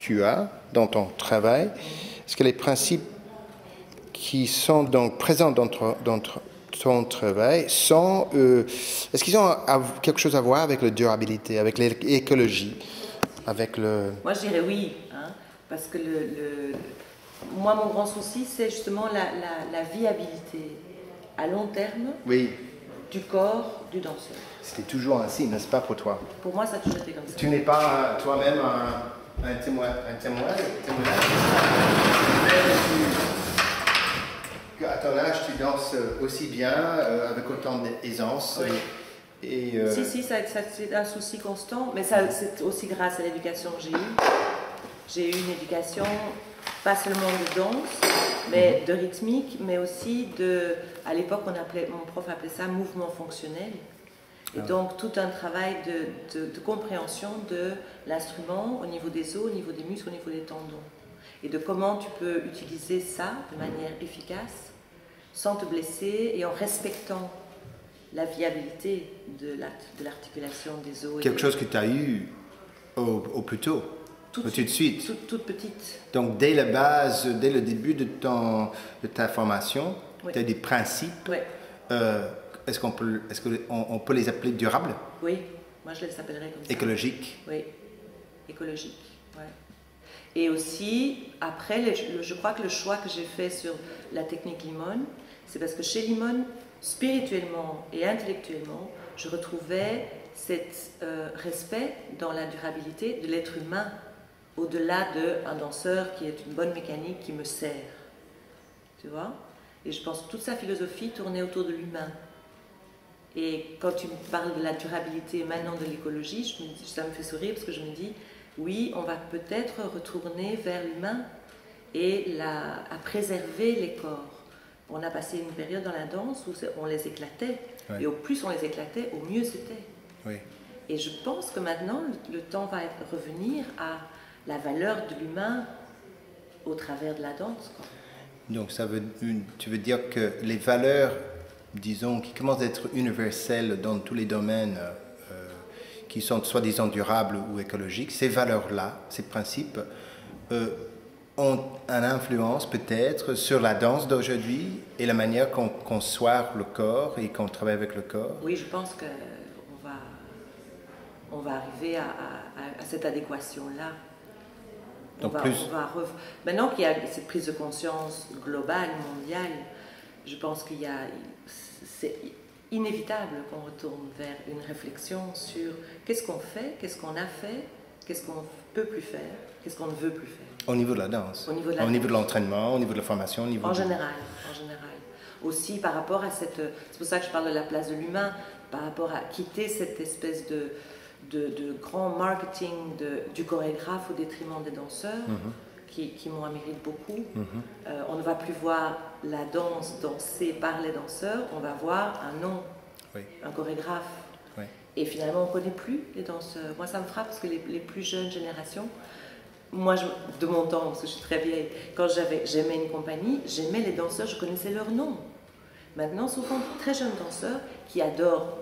tu as dans ton travail, est-ce que les principes qui sont donc présents dans ton travail sont, est-ce qu'ils ont quelque chose à voir avec la durabilité, avec l'écologie, avec le... Moi, je dirais oui, hein, parce que moi, mon grand souci, c'est justement la viabilité à long terme du corps du danseur. C'était toujours ainsi, n'est-ce pas, pour toi? Pour moi, ça a toujours été comme ça. Tu n'es pas toi-même un témoin, à ton âge, tu danses aussi bien, avec autant d'aisance. Oui. Si, c'est un souci constant, mais ça, c'est aussi grâce à l'éducation que j'ai eue. J'ai eu une éducation, pas seulement de danse, mais de rythmique, mais aussi à l'époque, mon prof appelait ça mouvement fonctionnel. Et donc, tout un travail de compréhension de l'instrument au niveau des os, au niveau des muscles, au niveau des tendons. Et de comment tu peux utiliser ça de manière efficace, sans te blesser et en respectant la viabilité de l'articulation des os. Quelque chose que tu as eu au plus tôt, tout de suite. Toute petite. Donc, dès la base, dès le début de ta formation, tu as des principes. Oui. Est-ce qu'on peut les appeler durables? Oui, moi je les appellerais comme ça. Écologiques? Oui, écologiques, ouais. Et aussi, après, je crois que le choix que j'ai fait sur la technique Limon, c'est parce que chez Limon, spirituellement et intellectuellement, je retrouvais cet respect dans la durabilité de l'être humain, au-delà d'un danseur qui est une bonne mécanique qui me sert. Tu vois? Et je pense que toute sa philosophie tournait autour de l'humain. Et quand tu me parles de la durabilité et maintenant de l'écologie, ça me fait sourire parce que je me dis, oui, on va peut-être retourner vers l'humain et à préserver les corps. On a passé une période dans la danse où on les éclatait. Ouais. Et au plus on les éclatait, au mieux c'était. Oui. Et je pense que maintenant, le temps va revenir à la valeur de l'humain au travers de la danse, quoi. Donc tu veux dire que les valeurs, disons, qui commencent à être universelles dans tous les domaines qui sont soi-disant durables ou écologiques, ces valeurs-là, ces principes, ont une influence peut-être sur la danse d'aujourd'hui et la manière qu'on conçoit le corps et qu'on travaille avec le corps? Oui, je pense qu'on va arriver à cette adéquation-là. Maintenant qu'il y a cette prise de conscience globale, mondiale, je pense c'est inévitable qu'on retourne vers une réflexion sur qu'est-ce qu'on fait, qu'est-ce qu'on a fait, qu'est-ce qu'on ne peut plus faire, qu'est-ce qu'on ne veut plus faire. Au niveau de la danse, au niveau de l'entraînement, au niveau de la formation, en général. Aussi par rapport à c'est pour ça que je parle de la place de l'humain, par rapport à quitter cette espèce de grand marketing du chorégraphe au détriment des danseurs, qui m'ont amélioré beaucoup. On ne va plus voir la danse dansée par les danseurs, on va voir un nom, un chorégraphe. Oui. Et finalement, on ne connaît plus les danseurs. Moi, ça me frappe parce que les plus jeunes générations, moi, de mon temps, parce que je suis très vieille, quand j'aimais une compagnie, j'aimais les danseurs, je connaissais leur nom. Maintenant, souvent, très jeunes danseurs qui adorent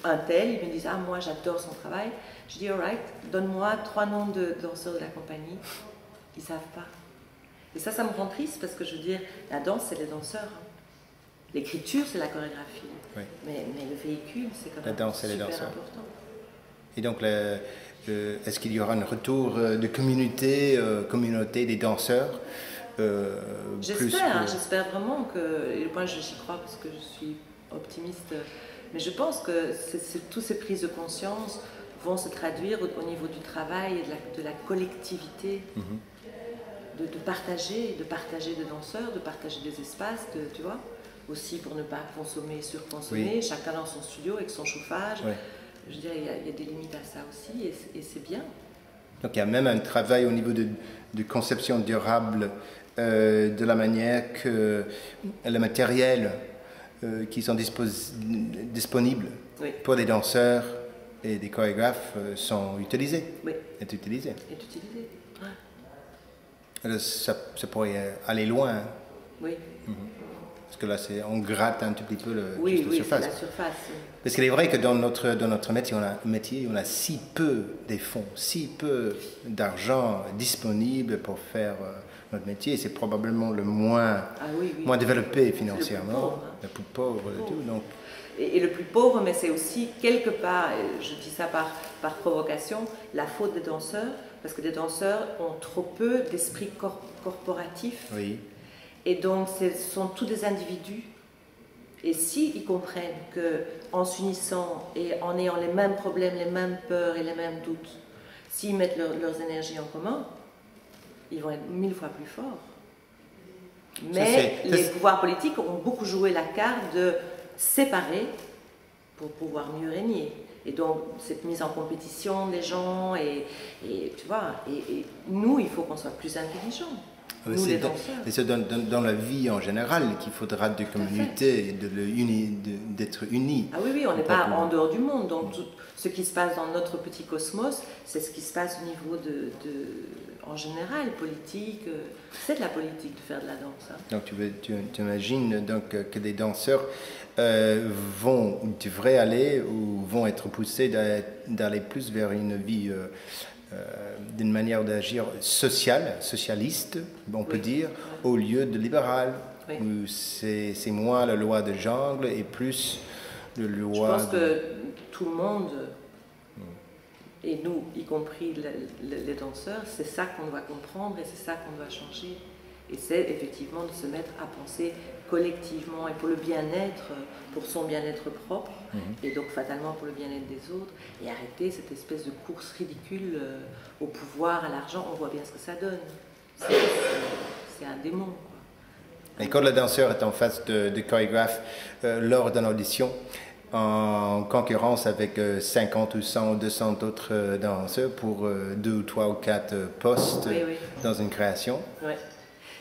un tel, ils me disent « Ah, moi, j'adore son travail ». Je dis « All right, donne-moi 3 noms de danseurs de la compagnie ». Ils ne savent pas. Et ça me rend triste parce que je veux dire, la danse, c'est les danseurs. L'écriture, c'est la chorégraphie. Oui. Mais le véhicule, c'est quand même super important. Et donc, est-ce qu'il y aura un retour de communauté des danseurs J'espère vraiment que, et moi j'y crois parce que je suis optimiste, mais je pense que toutes ces prises de conscience vont se traduire au niveau du travail et de la collectivité, de partager des danseurs, de partager des espaces, tu vois, aussi pour ne pas surconsommer, chacun dans son studio avec son chauffage. Oui. Je veux dire, il y a des limites à ça aussi et c'est bien. Donc il y a même un travail au niveau de conception durable de la manière que le matériel qui sont disponibles pour les danseurs et des chorégraphes sont utilisés. Oui. Est utilisé. Ouais. Alors, ça pourrait aller loin. Oui. Parce que là, on gratte un tout petit peu oui, la surface. La surface. Parce qu'il est vrai que dans notre métier, on a si peu des fonds, si peu d'argent disponible pour faire notre métier. C'est probablement le moins développé financièrement, le plus pauvre de tout. Donc. Et le plus pauvre, mais c'est aussi quelque part, et je dis ça par provocation, la faute des danseurs, parce que les danseurs ont trop peu d'esprit corporatif. Oui. Et donc, ce sont tous des individus. Et s'ils comprennent qu'en s'unissant et en ayant les mêmes problèmes, les mêmes peurs et les mêmes doutes, s'ils mettent leurs énergies en commun, ils vont être 1000 fois plus forts. Mais les pouvoirs politiques ont beaucoup joué la carte de séparer pour pouvoir mieux régner. Et donc, cette mise en compétition des gens, et tu vois, et nous, il faut qu'on soit plus intelligents. C'est dans la vie en général qu'il faudra de communauté, d'être unis. Ah oui, on n'est pas en dehors du monde. Donc, tout ce qui se passe dans notre petit cosmos, c'est ce qui se passe au niveau en général, politique. C'est de la politique de faire de la danse. Hein. Donc, tu imagines donc, que des danseurs devraient aller ou vont être poussés d'aller plus vers une vie d'une manière d'agir socialiste, on peut dire, au lieu de libéral, où c'est moins la loi de jungle et plus la loi... Je pense que tout le monde, et nous, y compris les danseurs, c'est ça qu'on doit comprendre et c'est ça qu'on doit changer. Et c'est effectivement de se mettre à penser collectivement et pour le bien-être, pour son bien-être propre, et donc fatalement pour le bien-être des autres, et arrêter cette espèce de course ridicule au pouvoir, à l'argent. On voit bien ce que ça donne. C'est un démon. Quoi. Et quand le danseur est en face de chorégraphe lors d'une audition, en concurrence avec 50 ou 100 ou 200 autres danseurs pour 2 ou 3 ou 4 postes dans une création. Oui.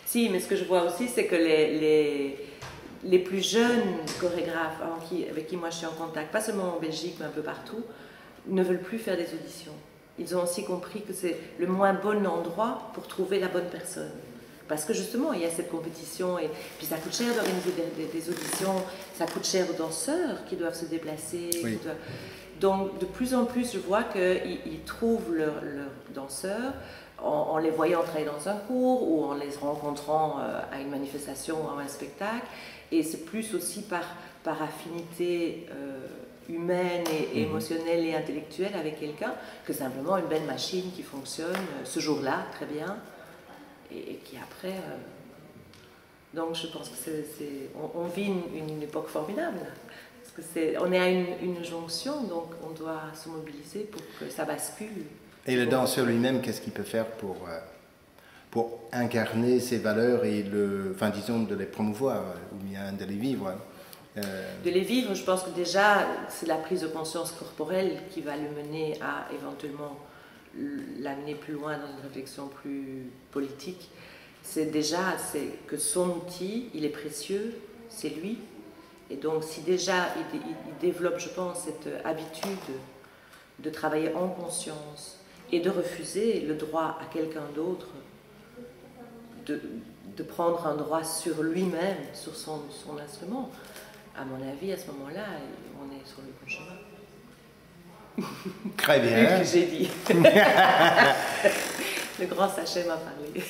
Si, mais ce que je vois aussi, c'est que les plus jeunes chorégraphes avec qui moi je suis en contact, pas seulement en Belgique, mais un peu partout, ne veulent plus faire des auditions. Ils ont aussi compris que c'est le moins bon endroit pour trouver la bonne personne. Parce que justement, il y a cette compétition, et puis ça coûte cher d'organiser des auditions, ça coûte cher aux danseurs qui doivent se déplacer. Donc de plus en plus, je vois qu'ils trouvent leurs danseurs, en les voyant travailler dans un cours ou en les rencontrant à une manifestation ou à un spectacle. Et c'est plus aussi par affinité humaine et émotionnelle et intellectuelle avec quelqu'un que simplement une belle machine qui fonctionne ce jour-là très bien et qui après... Donc je pense que on vit une époque formidable. Parce que on est à une jonction, donc on doit se mobiliser pour que ça bascule. Et le danseur lui-même, qu'est-ce qu'il peut faire pour incarner ses valeurs et disons, de les promouvoir ou bien de les vivre? De les vivre, je pense que déjà, c'est la prise de conscience corporelle qui va le mener à éventuellement l'amener plus loin dans une réflexion plus politique. C'est que son outil, il est précieux, c'est lui. Et donc, si déjà il développe, je pense, cette habitude de travailler en conscience, et de refuser le droit à quelqu'un d'autre de prendre un droit sur lui-même, sur son instrument, à mon avis, à ce moment-là, on est sur le bon chemin. Très bien. J'ai dit. Le grand sachet m'a parlé.